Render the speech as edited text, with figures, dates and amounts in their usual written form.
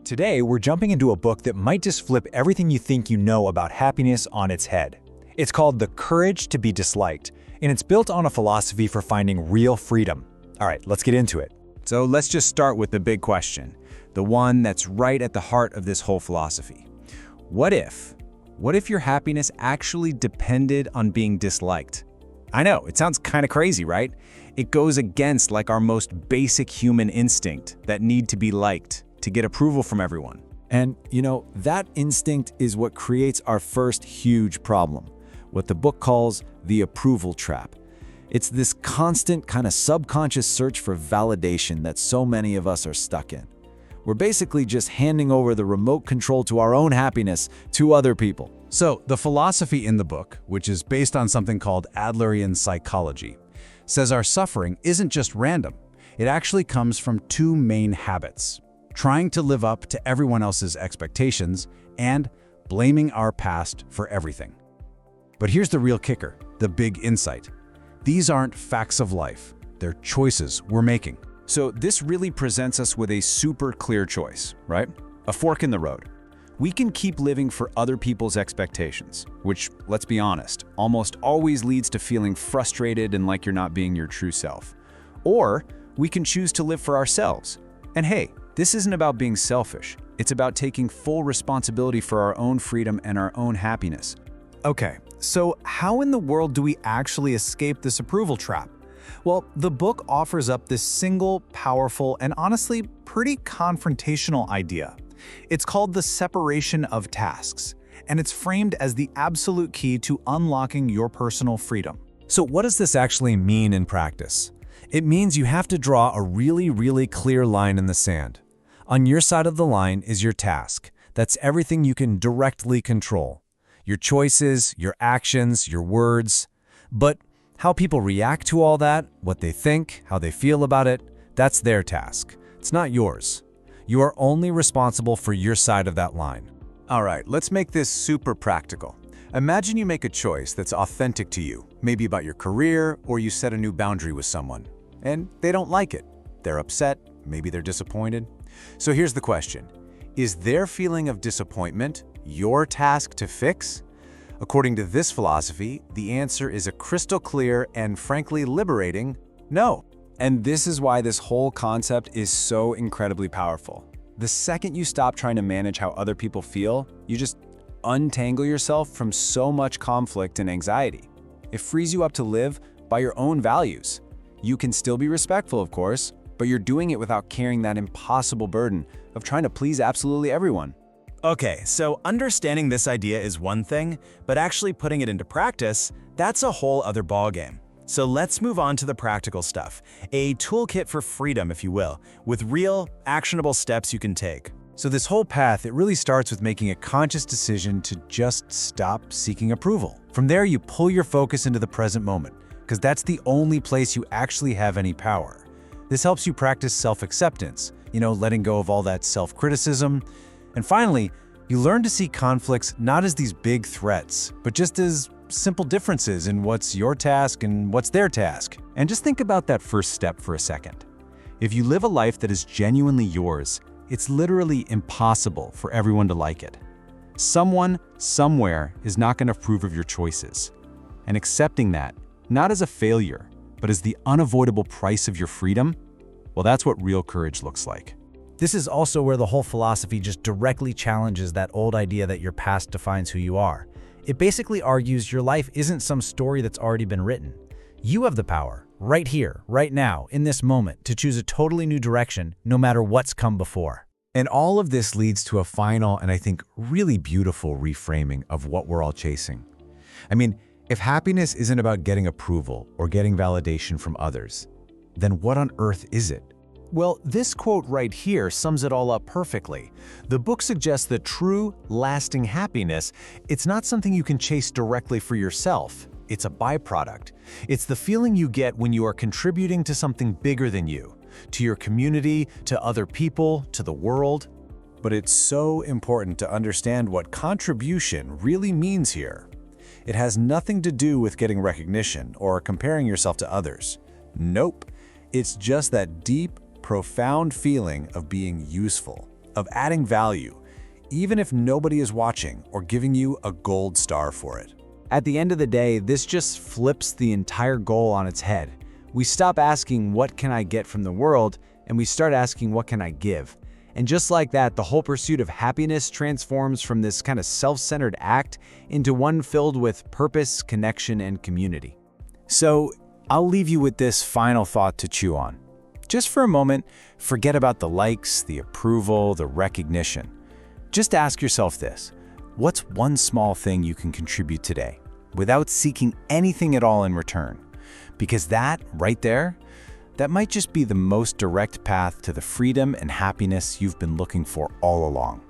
Today, we're jumping into a book that might just flip everything you think you know about happiness on its head. It's called The Courage to Be Disliked, and it's built on a philosophy for finding real freedom. All right, let's get into it. So let's just start with the big question, the one that's right at the heart of this whole philosophy. What if your happiness actually depended on being disliked? I know, it sounds kind of crazy, right? It goes against like our most basic human instinct, that need to be liked, to get approval from everyone. And, that instinct is what creates our first huge problem, what the book calls the approval trap. It's this constant kind of subconscious search for validation that so many of us are stuck in. We're basically just handing over the remote control to our own happiness to other people. So the philosophy in the book, which is based on something called Adlerian psychology, says our suffering isn't just random. It actually comes from two main habits: trying to live up to everyone else's expectations and blaming our past for everything. But here's the real kicker, the big insight. These aren't facts of life, they're choices we're making. So this really presents us with a super clear choice, right? A fork in the road. We can keep living for other people's expectations, which, let's be honest, almost always leads to feeling frustrated and like you're not being your true self. Or we can choose to live for ourselves. And hey, this isn't about being selfish. It's about taking full responsibility for our own freedom and our own happiness. Okay, so how in the world do we actually escape this approval trap? Well, the book offers up this single, powerful, and honestly pretty confrontational idea. It's called the separation of tasks, and it's framed as the absolute key to unlocking your personal freedom. So what does this actually mean in practice? It means you have to draw a really clear line in the sand. On your side of the line is your task. That's everything you can directly control. Your choices, your actions, your words. But how people react to all that, what they think, how they feel about it, that's their task. It's not yours. You are only responsible for your side of that line. All right, let's make this super practical. Imagine you make a choice that's authentic to you, maybe about your career, or you set a new boundary with someone, and they don't like it. They're upset, maybe they're disappointed. So here's the question. Is their feeling of disappointment your task to fix? According to this philosophy, the answer is a crystal clear and frankly liberating no. And this is why this whole concept is so incredibly powerful. The second you stop trying to manage how other people feel, you just untangle yourself from so much conflict and anxiety. It frees you up to live by your own values. You can still be respectful, of course, but you're doing it without carrying that impossible burden of trying to please absolutely everyone. Okay, so understanding this idea is one thing, but actually putting it into practice, that's a whole other ballgame. So let's move on to the practical stuff, a toolkit for freedom, if you will, with real, actionable steps you can take. So this whole path, it really starts with making a conscious decision to just stop seeking approval. From there, you pull your focus into the present moment, because that's the only place you actually have any power. This helps you practice self-acceptance, letting go of all that self-criticism. And finally, you learn to see conflicts not as these big threats, but just as simple differences in what's your task and what's their task. And just think about that first step for a second. If you live a life that is genuinely yours, it's literally impossible for everyone to like it. Someone, somewhere, is not going to approve of your choices. And accepting that, not as a failure, but as the unavoidable price of your freedom, well, that's what real courage looks like. This is also where the whole philosophy just directly challenges that old idea that your past defines who you are. It basically argues your life isn't some story that's already been written. You have the power, right here, right now, in this moment, to choose a totally new direction, no matter what's come before. And all of this leads to a final and I think really beautiful reframing of what we're all chasing. I mean, if happiness isn't about getting approval or getting validation from others, then what on earth is it? Well, this quote right here sums it all up perfectly. The book suggests that true, lasting happiness, it's not something you can chase directly for yourself. It's a byproduct. It's the feeling you get when you are contributing to something bigger than you, to your community, to other people, to the world. But it's so important to understand what contribution really means here. It has nothing to do with getting recognition or comparing yourself to others. Nope. It's just that deep, profound feeling of being useful. of adding value, even if nobody is watching or giving you a gold star for it. At the end of the day, this just flips the entire goal on its head. We stop asking, what can I get from the world? And we start asking, what can I give? And just like that, the whole pursuit of happiness transforms from this kind of self-centered act into one filled with purpose, connection, and community. So I'll leave you with this final thought to chew on. Just for a moment, forget about the likes, the approval, the recognition. Just ask yourself this: what's one small thing you can contribute today, without seeking anything at all in return? Because that, right there, that might just be the most direct path to the freedom and happiness you've been looking for all along.